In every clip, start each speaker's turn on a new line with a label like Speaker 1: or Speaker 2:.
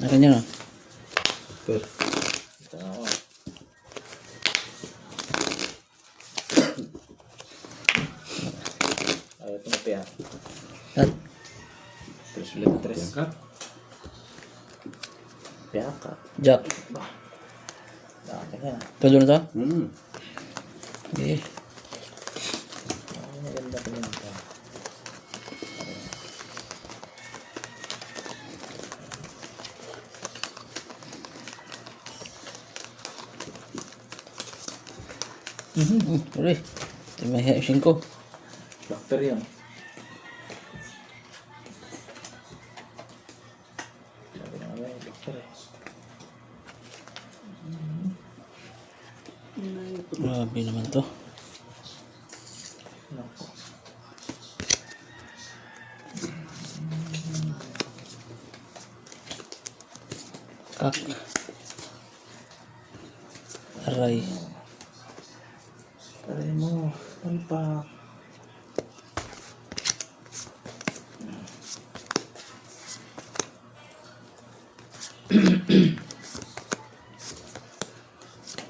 Speaker 1: Akin yan, oh.
Speaker 2: Super. Ito na ako. Ayaw tumapi ah.
Speaker 1: At,
Speaker 2: Tres ulit, tres.
Speaker 3: Cut.
Speaker 2: Piyaka.
Speaker 1: Jack.
Speaker 2: Dami na.
Speaker 1: Tulo na to?
Speaker 2: Ay,
Speaker 1: Okay.
Speaker 2: maganda pa yun ito.
Speaker 1: Uy. Ito may hapsin ko.
Speaker 2: Doctor yun. Sabi na nga ba yung doctor eh.
Speaker 1: Grabe naman to.
Speaker 2: Naku.
Speaker 1: Kak. Aray.
Speaker 2: Aray mo. Palpak.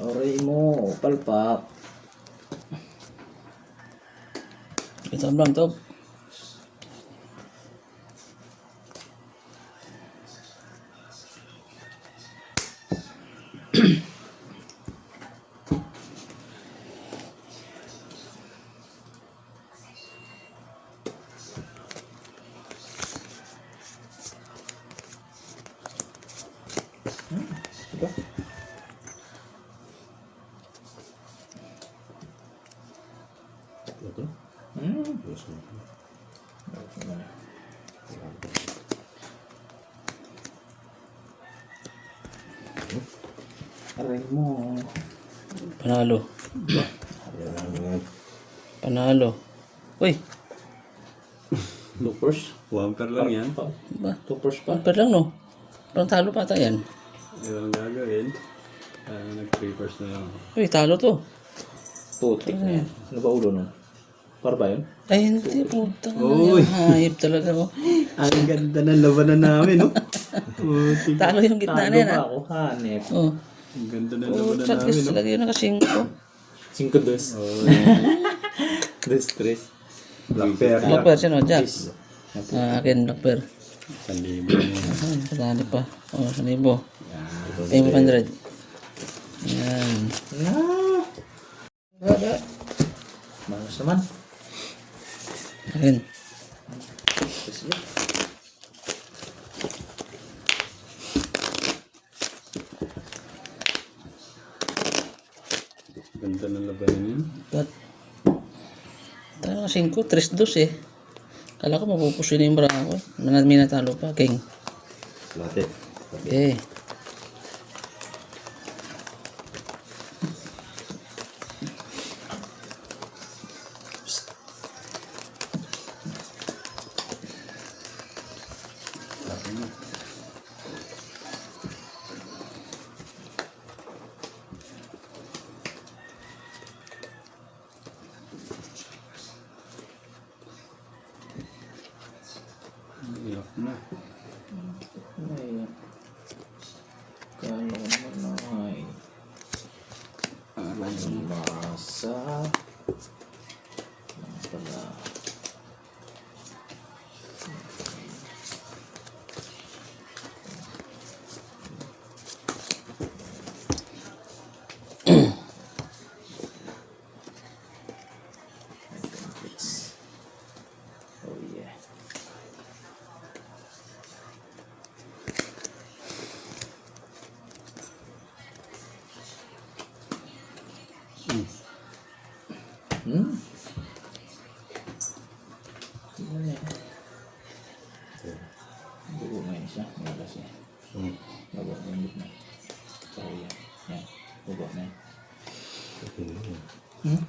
Speaker 2: Aray mo. Palpak.
Speaker 1: Ito ang blank to.
Speaker 2: Diba?
Speaker 3: Ito.
Speaker 2: Hmm.
Speaker 3: Yes, ma'am.
Speaker 2: Aray mo.
Speaker 1: Panalo.
Speaker 3: Ayan.
Speaker 1: Panalo. Uy.
Speaker 2: Loopers?
Speaker 3: Bumper lang yan.
Speaker 1: Ba?
Speaker 2: Loopers pa?
Speaker 1: Pamper lang, no? Parang talo pa ata yan.
Speaker 3: Yung gagawin, nag-papers na lang.
Speaker 1: Uy, talo to.
Speaker 2: Putik na yan. Ano ba ulo nun? Para ba yun?
Speaker 1: Ay, hindi. Putang
Speaker 3: Uy.
Speaker 1: hayop talaga, oh.
Speaker 3: Ang ganda ng labanan namin, no? Putik.
Speaker 1: Talo yung gitna na yan,
Speaker 2: pa
Speaker 1: ah.
Speaker 2: ako. Hanep.
Speaker 1: Oh.
Speaker 3: Ang ganda ng
Speaker 1: Oh,
Speaker 3: labanan
Speaker 1: tsaka
Speaker 3: namin, no?
Speaker 1: talaga yun nakasingko.
Speaker 2: 5-2.
Speaker 3: Oh,
Speaker 2: 2-3.
Speaker 3: Blackbear.
Speaker 1: Blackbear, sino? Jack.
Speaker 2: Yes.
Speaker 1: Akin, Blackbear.
Speaker 3: 1,000.
Speaker 1: Kadali pa. Oh, 1,000.
Speaker 3: Yan.
Speaker 1: 500. Yan.
Speaker 2: Ah! Wala. Malas naman.
Speaker 1: Akin.
Speaker 2: Sige.
Speaker 3: Ganda ng labanan yun.
Speaker 1: But, tayo nakasingko. 3-2 eh. Kala ko mapupusin na yung bravo. May natalo pa. King.
Speaker 3: Lahat.
Speaker 1: Okay.
Speaker 3: Iyak na.
Speaker 2: Ay. Kala ko naman ay. Masa. Ano pala? Oh yeah. Hmm? Ano yan? Dugo na yun siya. Malas niya. Dugo na yung gitna. Sorry yan. Yan. Dugo na yan. Hmm?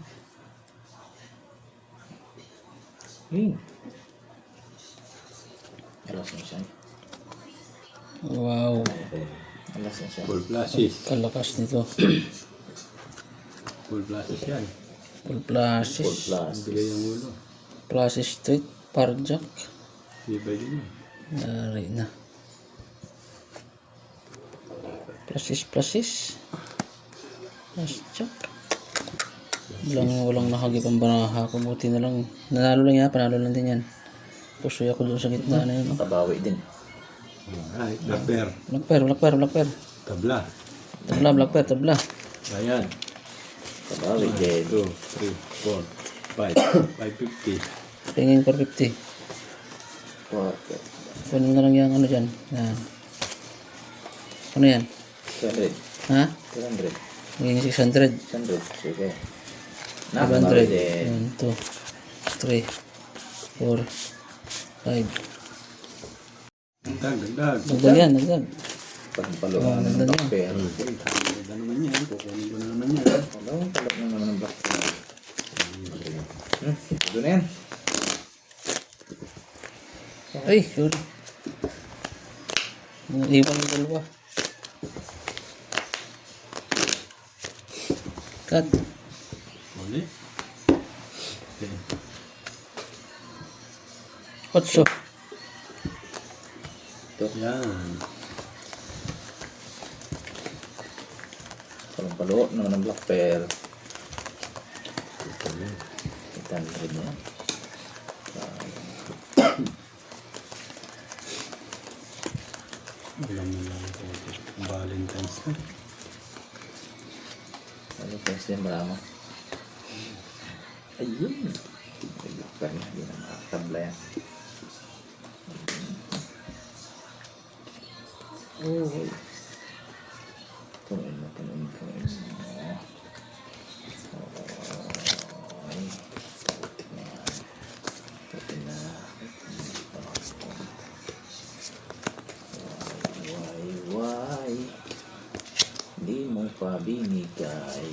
Speaker 2: Yun. Alas na siya.
Speaker 1: Wow.
Speaker 2: Alas na siya.
Speaker 3: Full flashes.
Speaker 1: Kalakas nito.
Speaker 3: Full flashes yan.
Speaker 1: Full
Speaker 2: Full
Speaker 1: flashes.
Speaker 2: plus.
Speaker 3: Bigay ang ulo.
Speaker 1: Flashes straight. Parjak.
Speaker 3: Ibay din yun.
Speaker 1: Dari na. Plasis. Last check. Walang nakagipang baraha. Kumuti na lang. Nanalo lang yan. Panalo lang din yan. Pusoy ako doon sa gitna na yun.
Speaker 2: Nakabawi din.
Speaker 3: Alright, black bear.
Speaker 1: Black pair.
Speaker 3: Tabla.
Speaker 1: Tabla.
Speaker 3: Ayan.
Speaker 2: Nakabawi din.
Speaker 3: 2, 3, 4, 5. 550.
Speaker 1: Tingin 450.
Speaker 2: Pocket.
Speaker 1: Kunin mo na lang yung ano dyan. Yan. Ano yan?
Speaker 2: 200.
Speaker 1: Ha?
Speaker 2: 200.
Speaker 1: Magiging 600.
Speaker 2: 100. Sige.
Speaker 1: 500.
Speaker 2: Nakabawi din.
Speaker 1: 1, 2, 3, 4, 5.
Speaker 3: Dagdag.
Speaker 1: Dagdag yan, dagdag.
Speaker 2: Pagpaluhan ng
Speaker 1: Ganda
Speaker 2: black bear.
Speaker 3: Ganda naman yan. Kukunin ko na naman yan.
Speaker 2: Palak na naman ng black bear. Ito na yan.
Speaker 1: Ay, sorry. Iwan yung dalawa. Cut.
Speaker 3: Muli. Okay.
Speaker 1: 8.
Speaker 3: Yan.
Speaker 2: Paluhan naman ng black bear. 800 na yan.
Speaker 3: Alam mo lang ito. Valentine's na.
Speaker 2: Ano pa din marama? Ayun. May black bear na. Hindi na makatabla yan. Oh. Punuin mo. Ay. Putik na yan. Putik na. Why? Di mo pa binigay.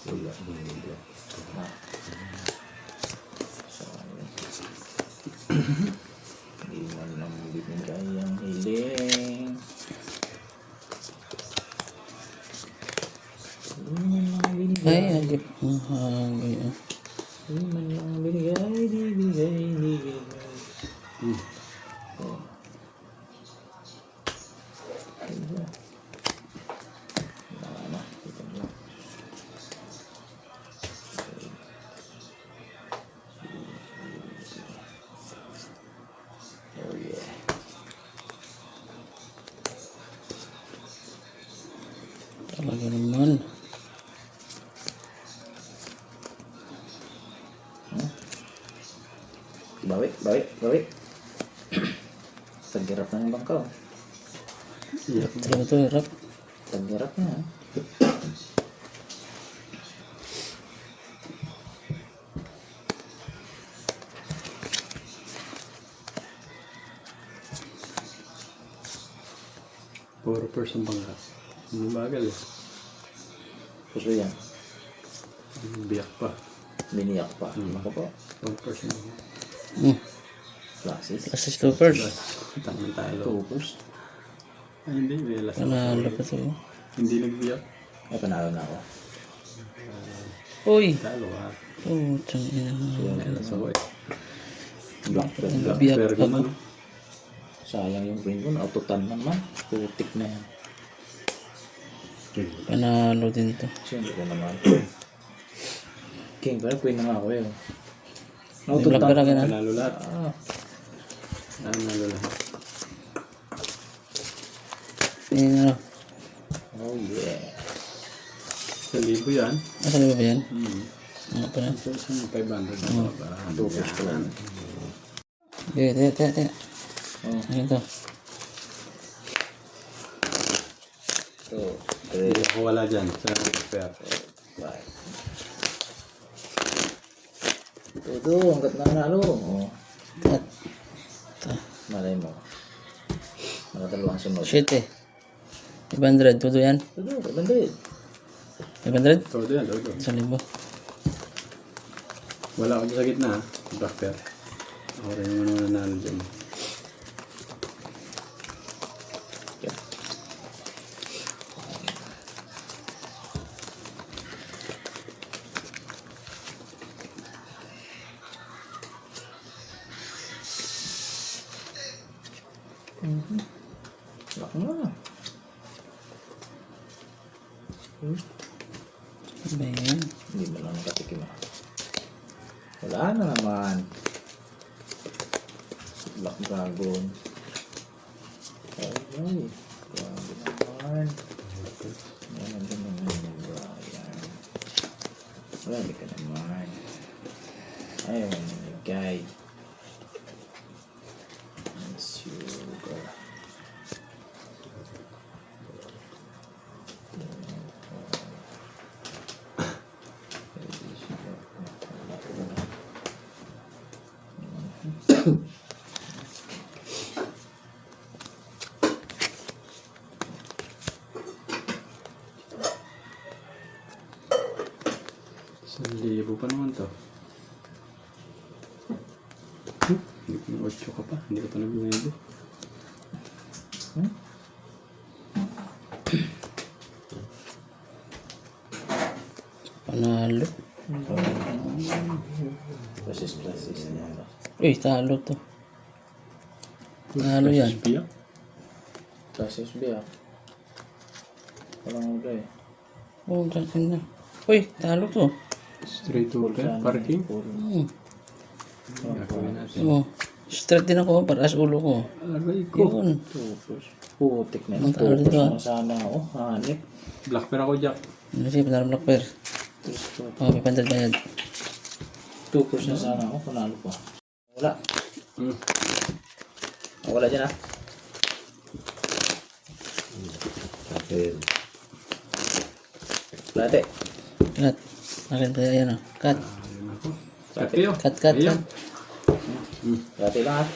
Speaker 2: Wala. Ha? Sorry. Di man lang binigay ang hiling. Di man lang binigay.
Speaker 1: Ay, agip. Ay,
Speaker 2: Di man lang binigay. Di binigay. Oh. Ayun. Wala na. Ito lang. Oh yeah.
Speaker 1: talaga naman.
Speaker 2: Bawi. Tagirap na ng bangkaw.
Speaker 1: Talaga ito, hirap.
Speaker 2: Tagirap na.
Speaker 3: 4% pa nga. Hindi bagal eh.
Speaker 2: Puso yan.
Speaker 3: Biyak pa.
Speaker 2: Biniyak pa. Ako po.
Speaker 3: 4% pa nga.
Speaker 2: Classes.
Speaker 1: Assist to first.
Speaker 3: Tangan talo.
Speaker 2: Tupos.
Speaker 3: Ay, hindi. May last.
Speaker 1: Panalo pa ito.
Speaker 3: Hindi nagbiyak.
Speaker 2: Ay, panalo na ako.
Speaker 1: Uy!
Speaker 3: Talo ha.
Speaker 1: Oh, tangina.
Speaker 3: May last ako eh.
Speaker 2: Black bear.
Speaker 3: Black
Speaker 1: Biyak
Speaker 3: bear
Speaker 1: ako.
Speaker 3: naman.
Speaker 2: Sayang yung green ko. Naututan naman. Putik na yan.
Speaker 1: Panalo din to.
Speaker 2: Siyempre naman. King, pero queen na nga ako eh.
Speaker 1: May black bear agad na.
Speaker 3: Panalo lahat.
Speaker 2: Ah,
Speaker 3: Panalo lahat.
Speaker 1: Tingin ano.
Speaker 2: oh yeah.
Speaker 3: 1,000 yan.
Speaker 1: Asa na ba yan? Ano pa na?
Speaker 3: 1,500.
Speaker 2: Tupos ko lang.
Speaker 1: Teka.
Speaker 2: Oh,
Speaker 1: Ano to?
Speaker 2: 2,
Speaker 3: Hindi
Speaker 2: 3,
Speaker 3: ako wala dyan sa fair.
Speaker 2: 5. Todo, hanggat nanalo. Oh,
Speaker 1: Tat.
Speaker 2: malay mo. Nakataluhan sunod.
Speaker 1: Shit eh. 500. Todo yan.
Speaker 2: Todo, 500.
Speaker 1: 500?
Speaker 3: Todo yan, todo.
Speaker 1: 1,000.
Speaker 3: Wala ako dyan sa gitna ha. Black fair. Ako rin naman ang nanalo dyan.
Speaker 2: Yeah. Laki na.
Speaker 1: Ano ba yan?
Speaker 2: Hindi mo lang nakatikim ah. Wala na naman. Black Dragon. Ay, grabe naman. Yan ang naman yung Brian. Grabe ka naman. Ayaw mo namigay. Ang sugar.
Speaker 3: Libo pa naman to. Hindi ko na 8 ka pa. Hindi ko pa nag-9.
Speaker 1: Panalo.
Speaker 2: Plus.
Speaker 1: Uy, talo to. Talo yan.
Speaker 3: Pia?
Speaker 2: Plus SB ah. Walang uga eh.
Speaker 1: Oh, galing na. Uy, talo to.
Speaker 3: Straight over. Parking.
Speaker 1: Hmm.
Speaker 3: Gagawin natin.
Speaker 1: Oh, straight din ako, paraas ulo ko.
Speaker 3: Aray ko.
Speaker 1: Yun.
Speaker 2: Tupos. Putik na.
Speaker 1: Ang talo
Speaker 2: Tupos
Speaker 1: dito, ah.
Speaker 2: na sana ako. Hanip.
Speaker 3: Black pair ako, Jack.
Speaker 1: Ano siya, panalo black pair. Oh, may pandal bayad.
Speaker 2: Tupos na sana ako. Panalo pa. Wala. Wala dyan ah. Late.
Speaker 1: Cut. Akin tayo, yan o. Cut.
Speaker 3: Cut kayo.
Speaker 1: Cut.
Speaker 2: Late lang ah.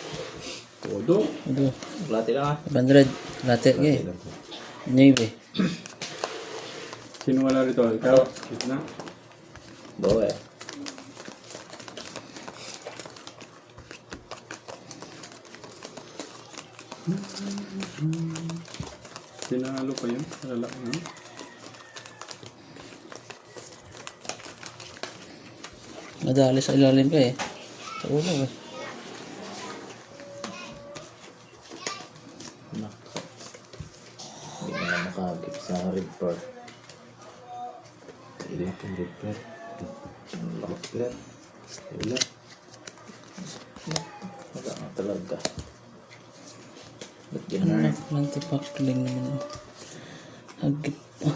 Speaker 3: Todo.
Speaker 1: Udo.
Speaker 2: Late lang ah.
Speaker 1: 500. Latte, gay. 9.
Speaker 3: Sino wala rito? Ikaw? Gitna.
Speaker 2: Bawa eh.
Speaker 3: Tinalo pa yun. Lalaki na.
Speaker 1: Nadali sa ilalim ka eh. Sa ulo eh.
Speaker 2: Nako. Hindi na lang makagip sa red part.
Speaker 4: Hindi akong repair. Repair. Wala.
Speaker 2: Wala nga talaga. Ba't
Speaker 1: Ano
Speaker 2: ganun?
Speaker 1: na? Nantipackling naman o. Hagip pa.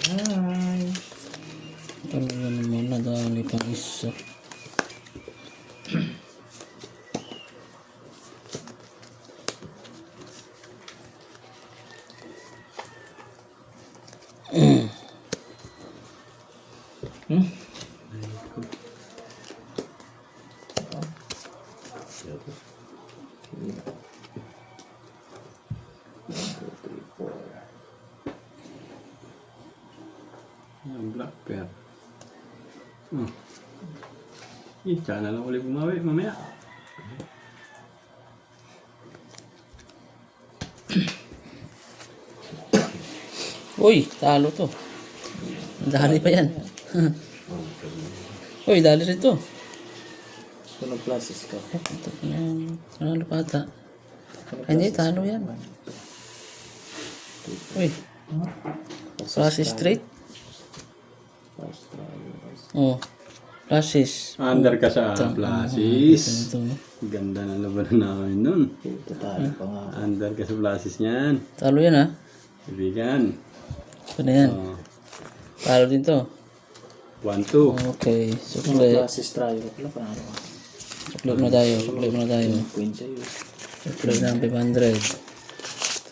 Speaker 2: Ay.
Speaker 1: Talaga naman, nadali pang isa.
Speaker 3: Ang black pair. Sana lang ulit bumawi mamaya.
Speaker 1: Uy, talo to. Dali pa yan. Uy, dali rin to.
Speaker 2: Kung nag-classes ka.
Speaker 1: Panalo pa ata. Ay, hindi, talo yan. Uy, classes straight. Oh, classes.
Speaker 3: Under ka sa Plasis.
Speaker 1: Ito, no?
Speaker 3: Ganda ng labanan namin nun.
Speaker 2: Puto tayo pa nga.
Speaker 3: Under ka sa Plasis niyan.
Speaker 1: Talo yan ha.
Speaker 3: Ibigan.
Speaker 1: Ito na yan. Talo din to.
Speaker 3: 1-2.
Speaker 1: Okay,
Speaker 2: Kung
Speaker 1: sukle.
Speaker 2: nag-classes tayo. Wala pa nga.
Speaker 1: Sukle mo na tayo. Sukle mo na tayo.
Speaker 2: Queen sa'yo.
Speaker 1: Sukle na ang 500.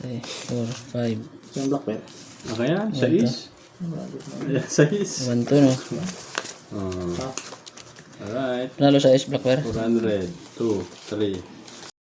Speaker 1: 3, 4, 5.
Speaker 2: So yung black pair.
Speaker 3: Okay yan, 6. Ayan, 6.
Speaker 1: 1 to, no?
Speaker 3: Alright.
Speaker 1: Panalo sa ice black pair.
Speaker 3: 400. 2, 3,